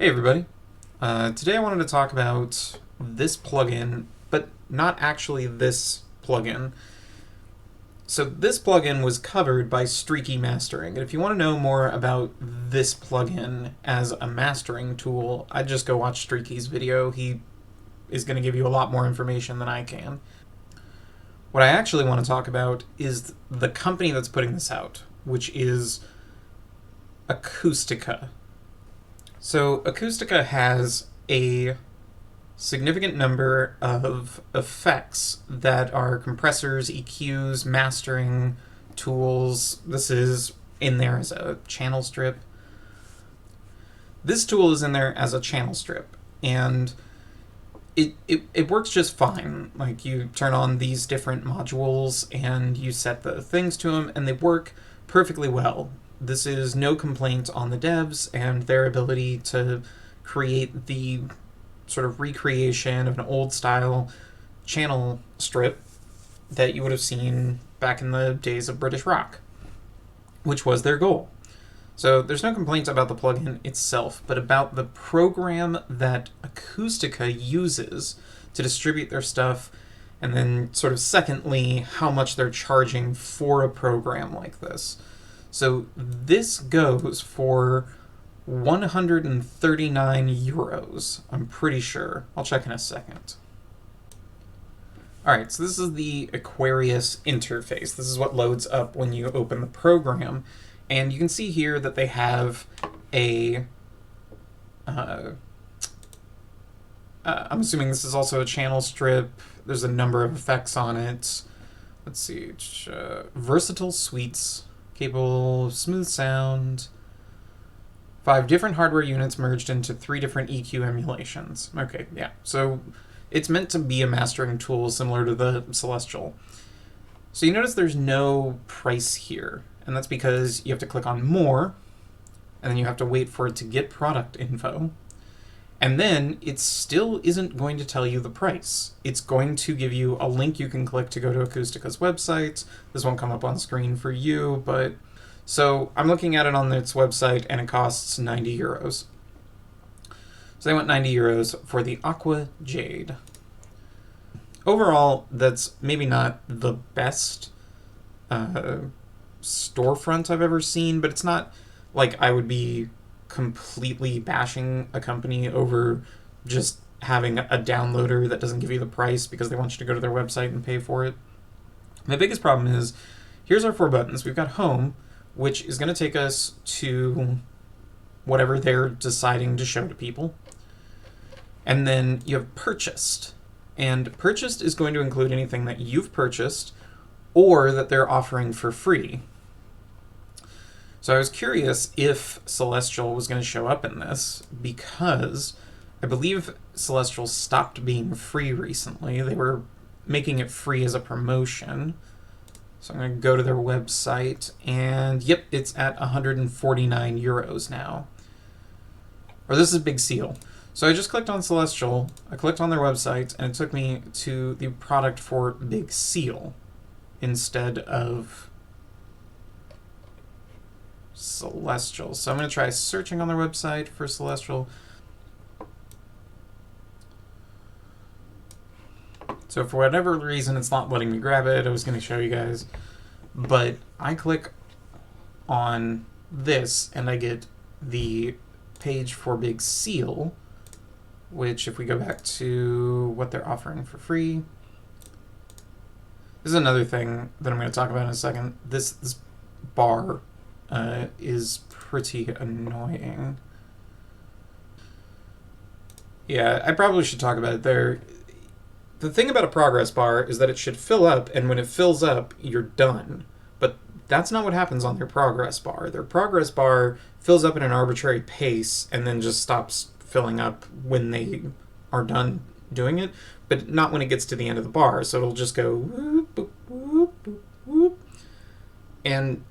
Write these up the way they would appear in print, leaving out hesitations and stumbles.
Hey everybody. Today I wanted to talk about this plugin, but not actually this plugin. So this plugin was covered by Streaky Mastering, and if you want to know more about this plugin as a mastering tool, I'd just go watch Streaky's video. He is going to give you a lot more information than I can. What I actually want to talk about is the company that's putting this out, which is Acustica. So Acustica has a significant number of effects that are compressors, EQs, mastering tools. This is in there as a channel strip. This tool is in there as a channel strip, and it works just fine. Like, you turn on these different modules and you set the things to them, and they work perfectly well. This is no complaint on the devs and their ability to create the sort of recreation of an old style channel strip that you would have seen back in the days of British rock, which was their goal. So there's no complaints about the plugin itself, but about the program that Acustica uses to distribute their stuff, and then sort of secondly, how much they're charging for a program like this. So this goes for 139 euros, I'm pretty sure. I'll check in a second. Alright, so this is the Aquarius interface. This is what loads up when you open the program. And you can see here that they have a... I'm assuming this is also a channel strip. There's a number of effects on it. Let's see. Versatile suites. Capable of smooth sound. 5 different hardware units merged into 3 different EQ emulations. Okay, yeah. So it's meant to be a mastering tool similar to the Celestial. So you notice there's no price here, and that's because you have to click on More, and then you have to wait for it to get product info. And then it still isn't going to tell you the price. It's going to give you a link you can click to go to Acustica's website. This won't come up on screen for you, but... So I'm looking at it on its website, and it costs 90 euros. So they want 90 euros for the Aqua Jade. Overall, that's maybe not the best storefront I've ever seen, but it's not like I would be completely bashing a company over just having a downloader that doesn't give you the price because they want you to go to their website and pay for it. My biggest problem is, here's our 4 buttons. We've got Home, which is going to take us to whatever they're deciding to show to people. And then you have Purchased. And Purchased is going to include anything that you've purchased or that they're offering for free. So I was curious if Celestial was going to show up in this, because I believe Celestial stopped being free recently. They were making it free as a promotion. So I'm going to go to their website, and yep, it's at 149 euros now. Or this is Big Seal. So I just clicked on Celestial, I clicked on their website, and it took me to the product for Big Seal instead of Celestial. So I'm going to try searching on their website for Celestial. So for whatever reason, it's not letting me grab it. I was going to show you guys. But I click on this, and I get the page for Big Seal, which, if we go back to what they're offering for free, this is another thing that I'm going to talk about in a second. This bar is pretty annoying. Yeah, I probably should talk about it there. The thing about a progress bar is that it should fill up, and when it fills up, you're done. But that's not what happens on their progress bar. Their progress bar fills up at an arbitrary pace and then just stops filling up when they are done doing it, but not when it gets to the end of the bar. So it'll just go whoop, whoop, whoop, whoop, whoop. And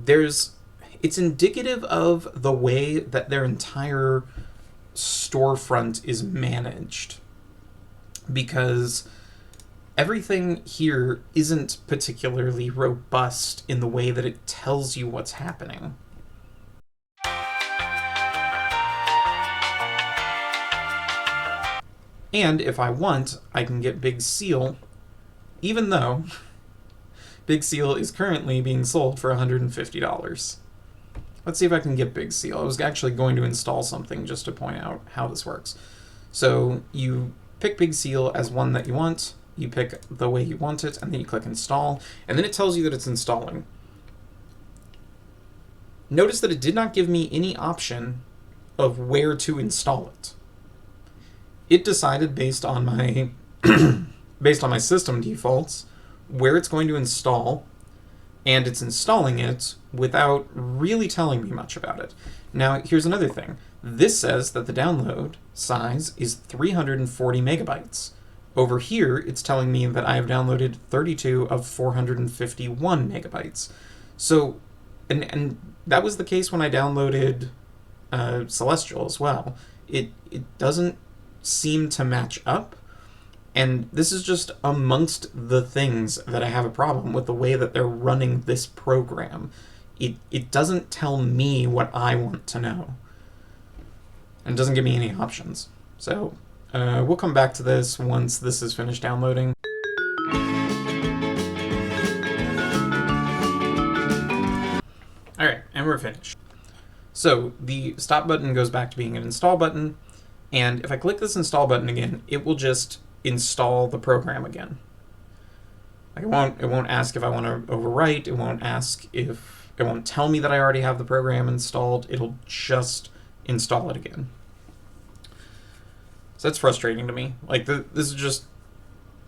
it's indicative of the way that their entire storefront is managed, because everything here isn't particularly robust in the way that it tells you what's happening. And if I want, I can get Big Seal, even though Big Seal is currently being sold for $150. Let's see if I can get Big Seal. I was actually going to install something just to point out how this works. So you pick Big Seal as one that you want, you pick the way you want it, and then you click install, and then it tells you that it's installing. Notice that it did not give me any option of where to install it. It decided based on my based on my system defaults where it's going to install, and it's installing it without really telling me much about it. Now, here's another thing. This says that the download size is 340 megabytes. Over here, it's telling me that I have downloaded 32 of 451 megabytes. So, and that was the case when I downloaded Celestial as well. It doesn't seem to match up, and this is just amongst the things that I have a problem with the way that they're running this program. It doesn't tell me what I want to know, and it doesn't give me any options. So we'll come back to this once this is finished downloading. Alright, and we're finished. So the stop button goes back to being an install button, and if I click this install button again, it will just install the program again. Like it won't ask if I want to overwrite, it won't tell me that I already have the program installed, it'll just install it again. So that's frustrating to me. Like this is just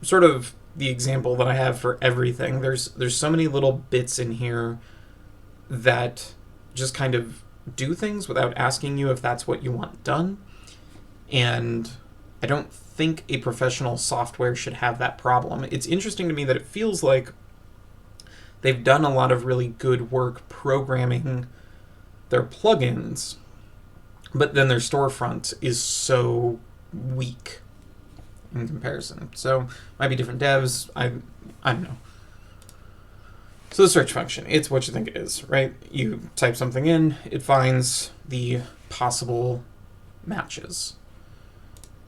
sort of the example that I have for everything. There's so many little bits in here that just kind of do things without asking you if that's what you want done. And I don't think a professional software should have that problem. It's interesting to me that it feels like they've done a lot of really good work programming their plugins, but then their storefront is so weak in comparison. So might be different devs. I don't know. So the search function, it's what you think it is, right? You type something in, it finds the possible matches.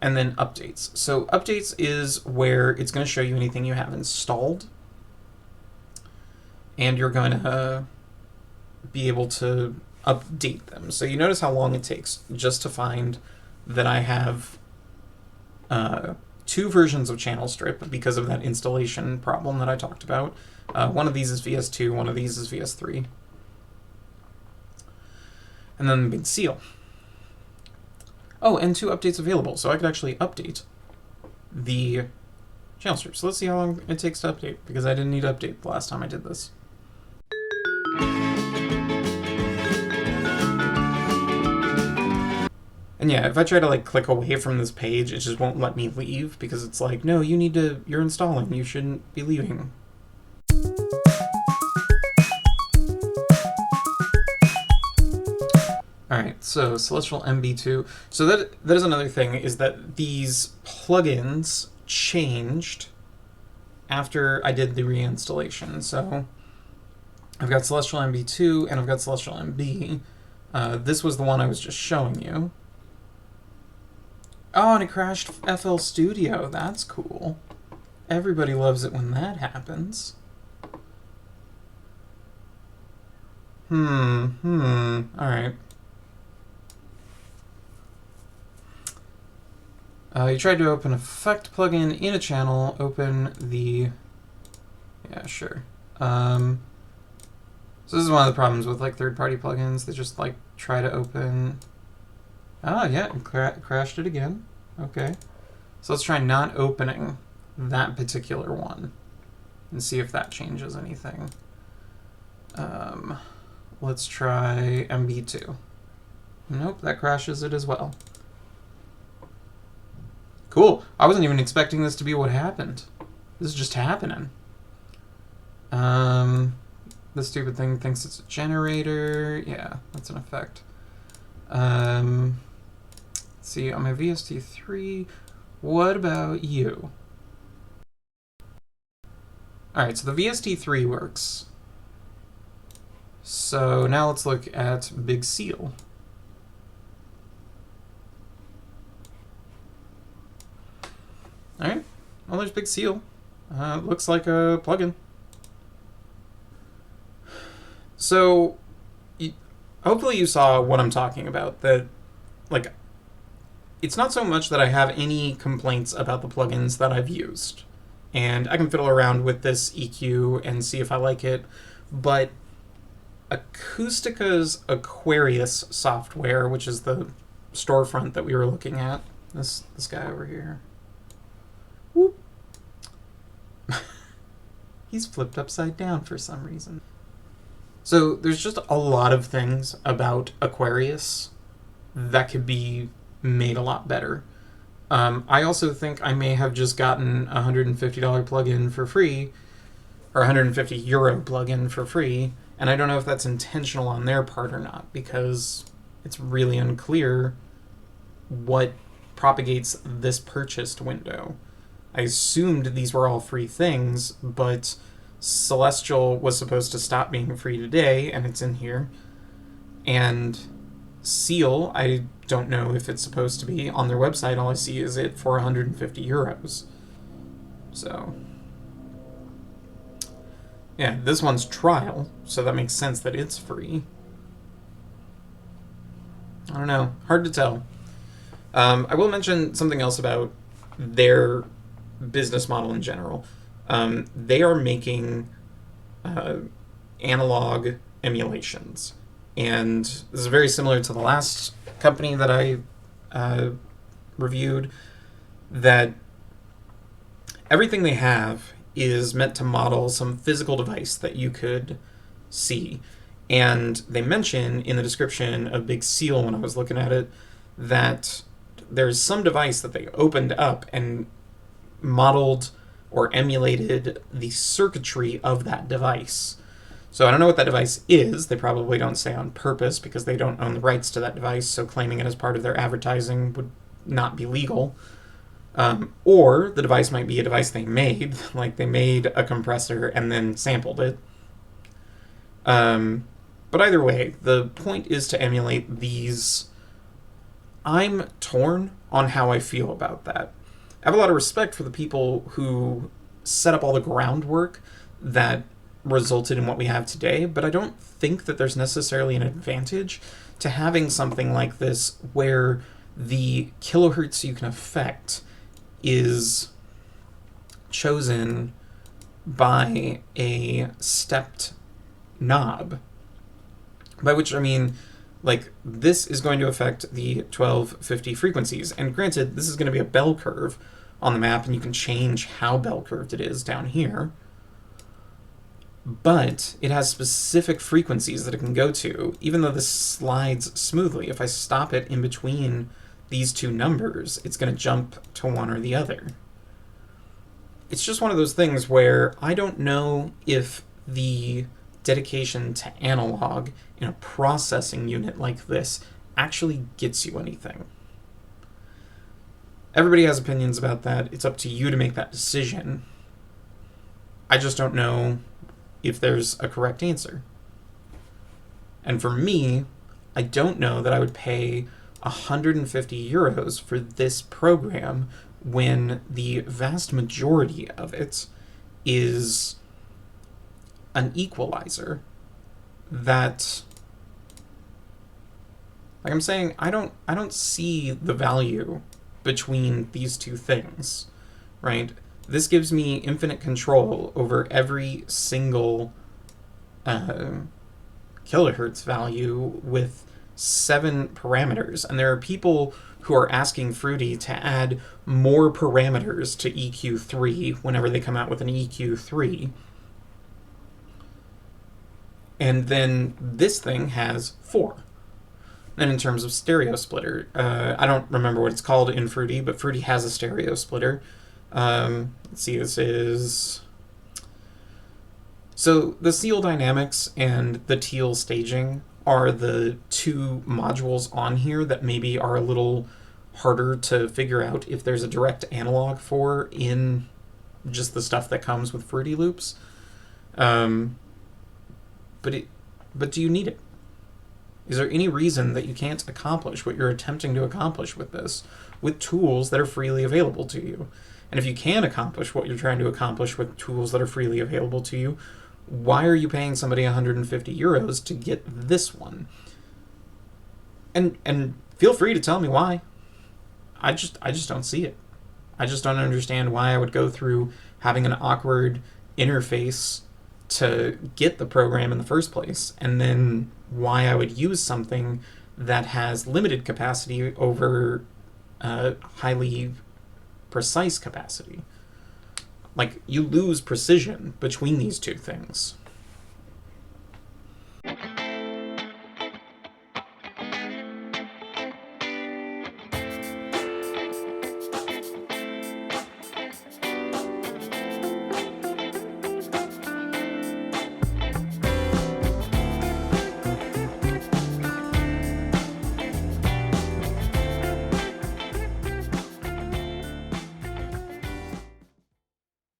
And then updates. So updates is where it's going to show you anything you have installed, and you're going to be able to update them. So you notice how long it takes just to find that I have 2 versions of Channel Strip because of that installation problem that I talked about. One of these is VS2, one of these is VS3. And then Big Seal. Oh, and 2 updates available, so I could actually update the channel strip. So let's see how long it takes to update, because I didn't need to update the last time I did this. And yeah, if I try to like click away from this page, it just won't let me leave, because it's like, no, you're installing, you shouldn't be leaving. Alright, so Celestial MB2. So that is another thing, is that these plugins changed after I did the reinstallation. So I've got Celestial MB2 and I've got Celestial MB. This was the one I was just showing you. Oh, and it crashed FL Studio. That's cool. Everybody loves it when that happens. Alright. You tried to open effect plugin in a channel, open the... Yeah, sure. So this is one of the problems with like third-party plugins. They just like try to open... Oh, yeah, it crashed it again. Okay. So let's try not opening that particular one and see if that changes anything. Let's try MB2. Nope, that crashes it as well. Cool. I wasn't even expecting this to be what happened. This is just happening. The stupid thing thinks it's a generator. Yeah, that's an effect. Let's see, on my VST3, what about you? Alright, so the VST3 works. So now let's look at Big Seal. well, there's Big Seal. Looks like a plugin. So, hopefully you saw what I'm talking about. That, like, it's not so much that I have any complaints about the plugins that I've used. And I can fiddle around with this EQ and see if I like it. But Acustica's Aquarius software, which is the storefront that we were looking at, this guy over here. Whoop. He's flipped upside down for some reason. So there's just a lot of things about Aquarius that could be made a lot better. I also think I may have just gotten a $150 plugin for free, or €150 plugin for free, and I don't know if that's intentional on their part or not, because it's really unclear what propagates this purchased window. I assumed these were all free things, but Celestial was supposed to stop being free today, and it's in here. And Seal, I don't know if it's supposed to be. On their website, all I see is it for €150. So, yeah, this one's trial, so that makes sense that it's free. I don't know. Hard to tell. I will mention something else about their business model in general. They are making analog emulations. And this is very similar to the last company that I reviewed, that everything they have is meant to model some physical device that you could see. And they mention in the description of Big Seal, when I was looking at it, that there's some device that they opened up and modeled or emulated the circuitry of that device. So I don't know what that device is. They probably don't say on purpose because they don't own the rights to that device, so claiming it as part of their advertising would not be legal. Or the device might be a device they made, like they made a compressor and then sampled it. But either way, the point is to emulate these. I'm torn on how I feel about that. I have a lot of respect for the people who set up all the groundwork that resulted in what we have today, but I don't think that there's necessarily an advantage to having something like this where the kilohertz you can affect is chosen by a stepped knob. By which I mean, like, this is going to affect the 1250 frequencies, and granted, this is going to be a bell curve on the map, and you can change how bell curved it is down here. But it has specific frequencies that it can go to, even though this slides smoothly. If I stop it in between these two numbers, it's going to jump to one or the other. It's just one of those things where I don't know if the dedication to analog in a processing unit like this actually gets you anything. Everybody has opinions about that. It's up to you to make that decision. I just don't know if there's a correct answer. And for me, I don't know that I would pay €150 for this program when the vast majority of it is an equalizer that, like I'm saying, I don't see the value between these two things, right? This gives me infinite control over every single kilohertz value with 7 parameters. And there are people who are asking Fruity to add more parameters to EQ3 whenever they come out with an EQ3. And then this thing has 4. And in terms of stereo splitter, I don't remember what it's called in Fruity, but Fruity has a stereo splitter. Let's see, this is... So the Seal Dynamics and the Teal Staging are the 2 modules on here that maybe are a little harder to figure out if there's a direct analog for in just the stuff that comes with Fruity Loops. But do you need it? Is there any reason that you can't accomplish what you're attempting to accomplish with this with tools that are freely available to you? And if you can accomplish what you're trying to accomplish with tools that are freely available to you, why are you paying somebody 150 euros to get this one? And feel free to tell me why. I just don't see it. I just don't understand why I would go through having an awkward interface to get the program in the first place, and then why I would use something that has limited capacity over highly precise capacity. Like, you lose precision between these two things.